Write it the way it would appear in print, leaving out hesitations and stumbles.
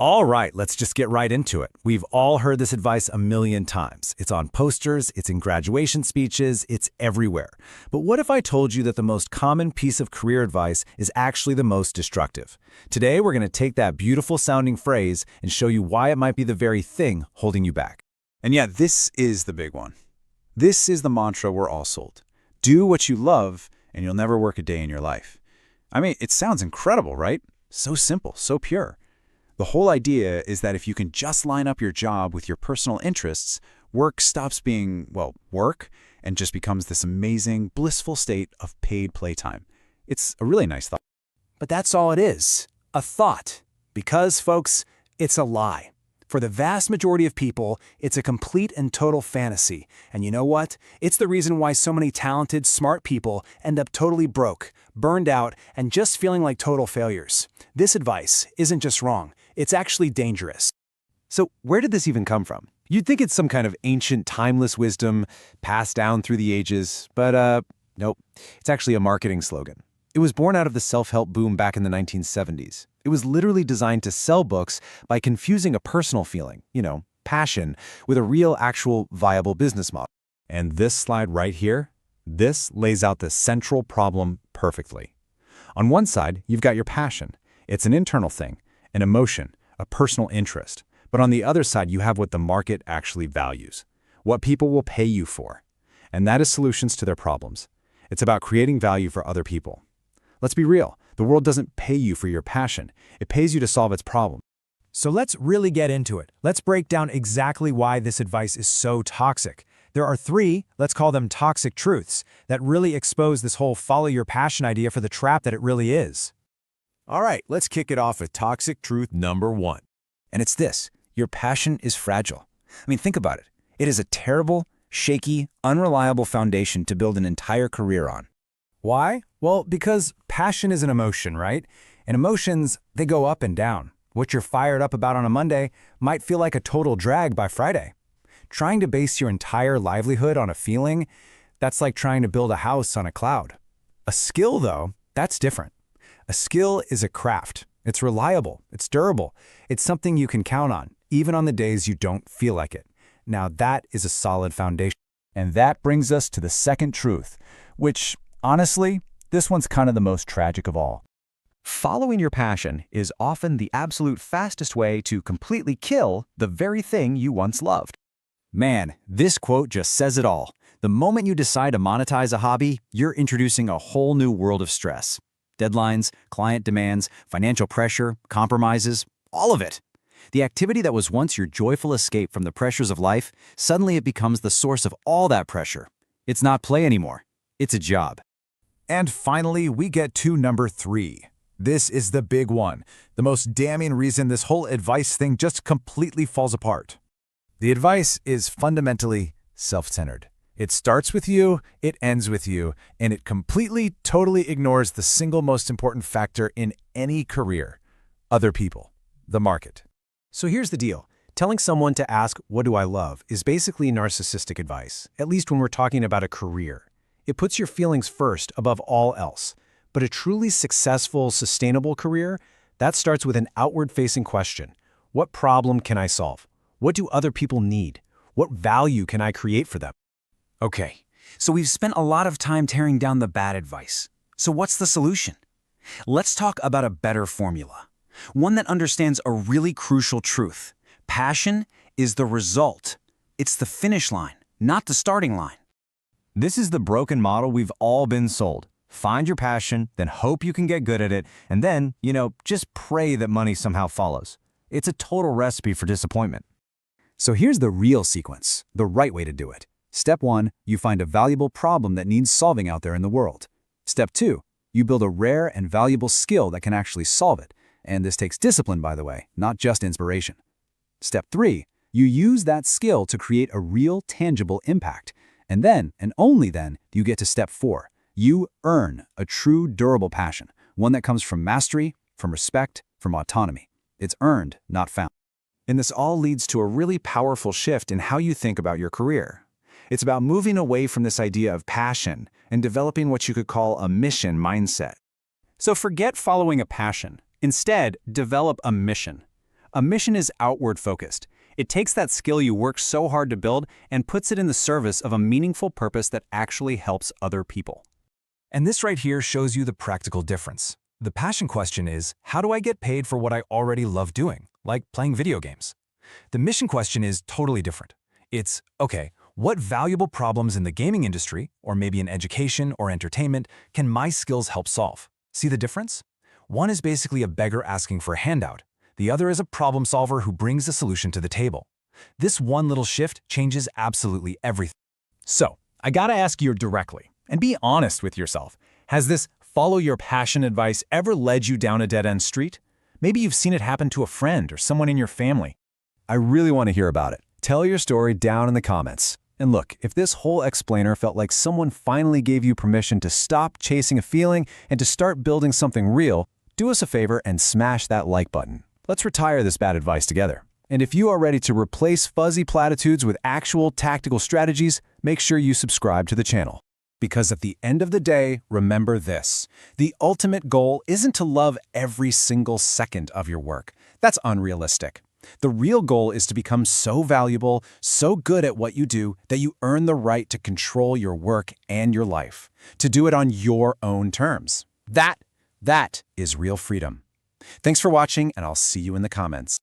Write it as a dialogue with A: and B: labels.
A: All right, let's just get right into it. We've all heard this advice a million times. It's on posters, it's in graduation speeches, it's everywhere. But what if I told you that the most common piece of career advice is actually the most destructive? Today, we're going to take that beautiful sounding phrase and show you why it might be the very thing holding you back.
B: And yeah, this is the big one. This is the mantra we're all sold. Do what you love, and you'll never work a day in your life. I mean, it sounds incredible, right? So simple, so pure. The whole idea is that if you can just line up your job with your personal interests, work stops being, well, work, and just becomes this amazing, blissful state of paid playtime. It's a really nice thought.
A: But that's all it is, a thought. Because, folks, it's a lie. For the vast majority of people, it's a complete and total fantasy. And you know what? It's the reason why so many talented, smart people end up totally broke, burned out, and just feeling like total failures. This advice isn't just wrong. It's actually dangerous.
C: So where did this even come from? You'd think it's some kind of ancient, timeless wisdom passed down through the ages, but nope. It's actually a marketing slogan. It was born out of the self-help boom back in the 1970s. It was literally designed to sell books by confusing a personal feeling, passion, with a real, actual, viable business model.
A: And this slide right here, this lays out the central problem perfectly. On one side, you've got your passion. It's an internal thing, an emotion, a personal interest. But on the other side, you have what the market actually values, what people will pay you for. And that is solutions to their problems. It's about creating value for other people. Let's be real. The world doesn't pay you for your passion. It pays you to solve its problem. So let's really get into it. Let's break down exactly why this advice is so toxic. There are three, let's call them toxic truths, that really expose this whole follow your passion idea for the trap that it really is.
C: All right, let's kick it off with toxic truth number 1.
A: And it's this: your passion is fragile. I mean, think about it. It is a terrible, shaky, unreliable foundation to build an entire career on. Why? Well, because passion is an emotion, right? And emotions, they go up and down. What you're fired up about on a Monday might feel like a total drag by Friday. Trying to base your entire livelihood on a feeling, that's like trying to build a house on a cloud. A skill, though, that's different. A skill is a craft. It's reliable. It's durable. It's something you can count on, even on the days you don't feel like it. Now, that is a solid foundation. And that brings us to the second truth, which, honestly, this one's kind of the most tragic of all.
C: Following your passion is often the absolute fastest way to completely kill the very thing you once loved.
A: Man, this quote just says it all. The moment you decide to monetize a hobby, you're introducing a whole new world of stress. Deadlines, client demands, financial pressure, compromises, all of it. The activity that was once your joyful escape from the pressures of life, suddenly it becomes the source of all that pressure. It's not play anymore. It's a job. And finally, we get to number 3. This is the big one, the most damning reason this whole advice thing just completely falls apart. The advice is fundamentally self-centered. It starts with you, it ends with you, and it completely, totally ignores the single most important factor in any career: other people, the market. So here's the deal. Telling someone to ask, "What do I love?" is basically narcissistic advice, at least when we're talking about a career. It puts your feelings first above all else. But a truly successful, sustainable career, that starts with an outward-facing question. What problem can I solve? What do other people need? What value can I create for them? Okay, so we've spent a lot of time tearing down the bad advice. So what's the solution? Let's talk about a better formula. One that understands a really crucial truth. Passion is the result. It's the finish line, not the starting line. This is the broken model we've all been sold. Find your passion, then hope you can get good at it, and then, just pray that money somehow follows. It's a total recipe for disappointment. So here's the real sequence, the right way to do it. Step 1, you find a valuable problem that needs solving out there in the world. Step 2, you build a rare and valuable skill that can actually solve it. And this takes discipline, by the way, not just inspiration. Step 3, you use that skill to create a real, tangible impact. And then, and only then, you get to step 4. You earn a true, durable passion, one that comes from mastery, from respect, from autonomy. It's earned, not found. And this all leads to a really powerful shift in how you think about your career. It's about moving away from this idea of passion and developing what you could call a mission mindset. So forget following a passion. Instead, develop a mission.
B: A mission is outward-focused. It takes that skill you work so hard to build and puts it in the service of a meaningful purpose that actually helps other people.
A: And this right here shows you the practical difference. The passion question is, how do I get paid for what I already love doing, like playing video games? The mission question is totally different. It's, okay, what valuable problems in the gaming industry, or maybe in education or entertainment, can my skills help solve? See the difference? One is basically a beggar asking for a handout. The other is a problem solver who brings a solution to the table. This one little shift changes absolutely everything.
B: So, I gotta ask you directly, and be honest with yourself. Has this follow your passion advice ever led you down a dead-end street? Maybe you've seen it happen to a friend or someone in your family.
C: I really want to hear about it. Tell your story down in the comments. And look, if this whole explainer felt like someone finally gave you permission to stop chasing a feeling and to start building something real, do us a favor and smash that like button. Let's retire this bad advice together. And if you are ready to replace fuzzy platitudes with actual tactical strategies, make sure you subscribe to the channel. Because at the end of the day, remember this. The ultimate goal isn't to love every single second of your work. That's unrealistic. The real goal is to become so valuable, so good at what you do, that you earn the right to control your work and your life. To do it on your own terms. That is real freedom. Thanks for watching, and I'll see you in the comments.